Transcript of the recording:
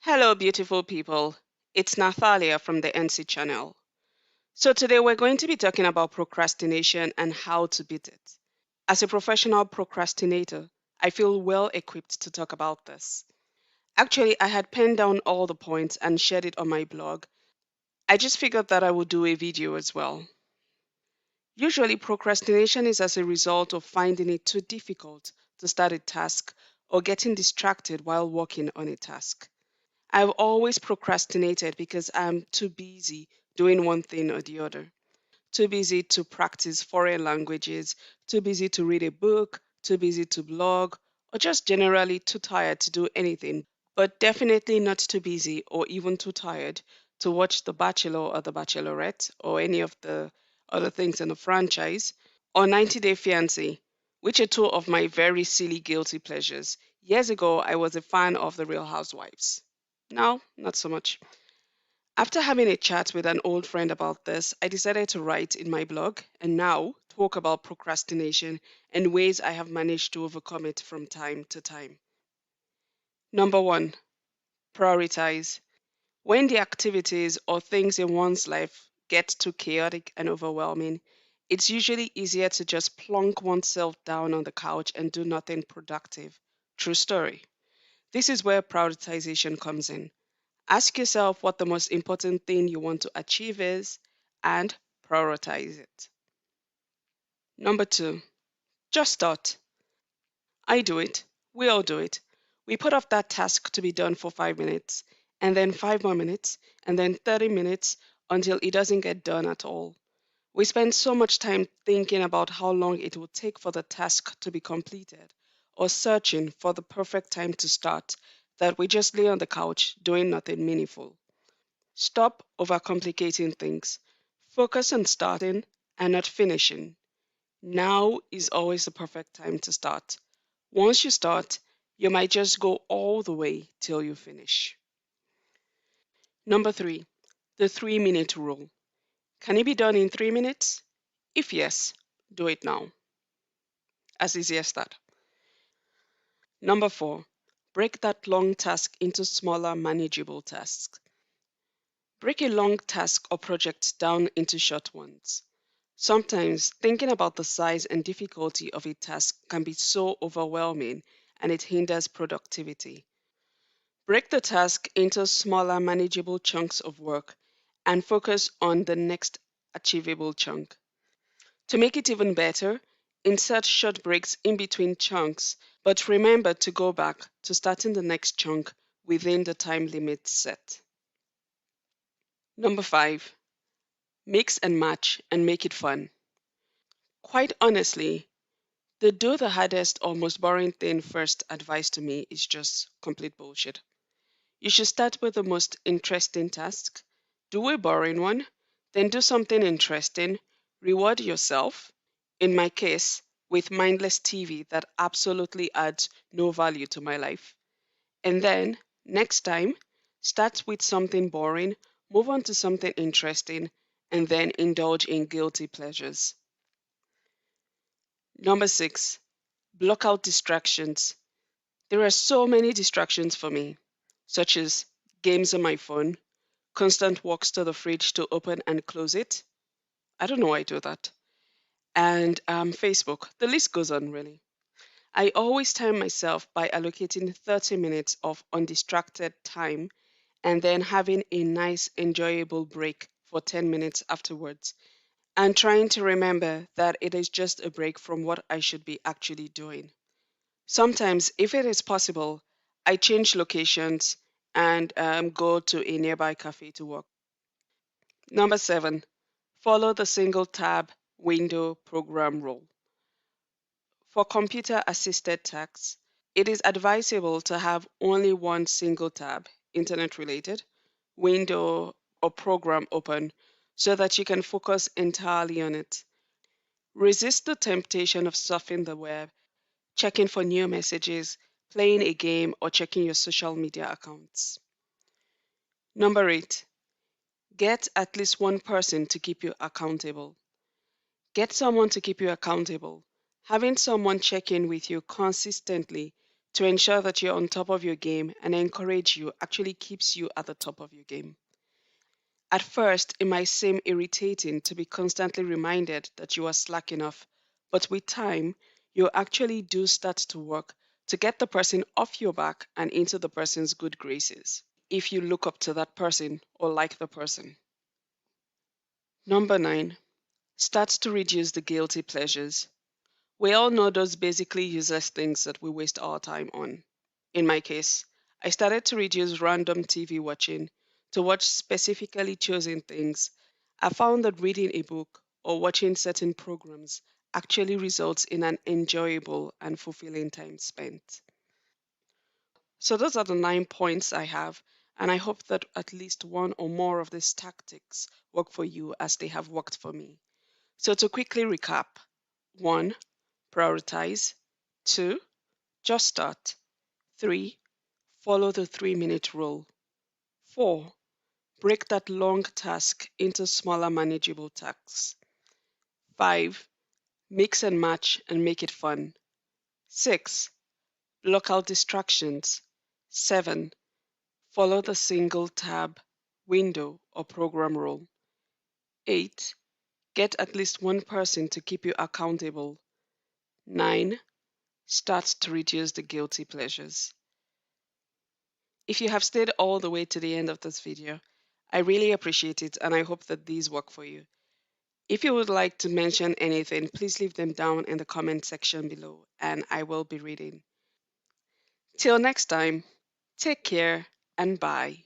Hello, beautiful people. It's Nathalia from the NC channel. So, today we're going to be talking about procrastination and how to beat it. As a professional procrastinator, I feel well equipped to talk about this. Actually, I had penned down all the points and shared it on my blog. I just figured that I would do a video as well. Usually, procrastination is as a result of finding it too difficult to start a task or getting distracted while working on a task. I've always procrastinated because I'm too busy doing one thing or the other. Too busy to practice foreign languages, too busy to read a book, too busy to blog, or just generally too tired to do anything, but definitely not too busy or even too tired to watch The Bachelor or The Bachelorette or any of the other things in the franchise, or 90 Day Fiancé, which are two of my very silly guilty pleasures. Years ago, I was a fan of The Real Housewives. Now, not so much. After having a chat with an old friend about this, I decided to write in my blog and now talk about procrastination and ways I have managed to overcome it from time to time. Number one, prioritize. When the activities or things in one's life get too chaotic and overwhelming, it's usually easier to just plunk oneself down on the couch and do nothing productive. True story. This is where prioritization comes in. Ask yourself what the most important thing you want to achieve is and prioritize it. Number two, just start. I do it. We all do it. We put off that task to be done for 5 minutes, and then 5 more minutes, and then 30 minutes until it doesn't get done at all. We spend so much time thinking about how long it will take for the task to be completed or searching for the perfect time to start that we just lay on the couch doing nothing meaningful. Stop overcomplicating things. Focus on starting and not finishing. Now is always the perfect time to start. Once you start, you might just go all the way till you finish. Number three, the 3 minute rule. Can it be done in 3 minutes? If yes, do it now. As easy as that. Number four, break that long task into smaller, manageable tasks. Break a long task or project down into short ones. Sometimes thinking about the size and difficulty of a task can be so overwhelming and it hinders productivity. Break the task into smaller, manageable chunks of work and focus on the next achievable chunk. To make it even better, insert short breaks in between chunks, but remember to go back to starting the next chunk within the time limit set. Number five, mix and match and make it fun. Quite honestly, the do the hardest or most boring thing first advice to me is just complete bullshit. You should start with the most interesting task, do a boring one, then do something interesting, reward yourself, in my case, with mindless TV that absolutely adds no value to my life. And then, next time, start with something boring, move on to something interesting, and then indulge in guilty pleasures. Number six, block out distractions. There are so many distractions for me, such as games on my phone, constant walks to the fridge to open and close it. I don't know why I do that. And Facebook. The list goes on, really. I always time myself by allocating 30 minutes of undistracted time and then having a nice, enjoyable break for 10 minutes afterwards, and trying to remember that it is just a break from what I should be actually doing. Sometimes, if it is possible, I change locations and go to a nearby cafe to work. Number seven, follow the single tab window program rule. For computer assisted tasks, it is advisable to have only one single tab, internet related, window or program open so that you can focus entirely on it. Resist the temptation of surfing the web, checking for new messages, playing a game, or checking your social media accounts. Number eight, get at least one person to keep you accountable. Get someone to keep you accountable. Having someone check in with you consistently to ensure that you're on top of your game and encourage you actually keeps you at the top of your game. At first, it might seem irritating to be constantly reminded that you are slacking off, but with time, you actually do start to work to get the person off your back and into the person's good graces if you look up to that person or like the person. Number 9, starts to reduce the guilty pleasures. We all know those basically useless things that we waste our time on. In my case, I started to reduce random TV watching to watch specifically chosen things. I found that reading a book or watching certain programs actually results in an enjoyable and fulfilling time spent. So, those are the 9 points I have, and I hope that at least one or more of these tactics work for you as they have worked for me. So, to quickly recap: 1, prioritize; 2, just start; 3, follow the 3-minute rule; 4, break that long task into smaller manageable tasks; 5, mix and match and make it fun; 6, block out distractions; 7, follow the single tab, window, or program rule; 8, get at least one person to keep you accountable; 9, start to reduce the guilty pleasures. If you have stayed all the way to the end of this video, I really appreciate it and I hope that these work for you. If you would like to mention anything, please leave them down in the comment section below and I will be reading. Till next time, take care and bye.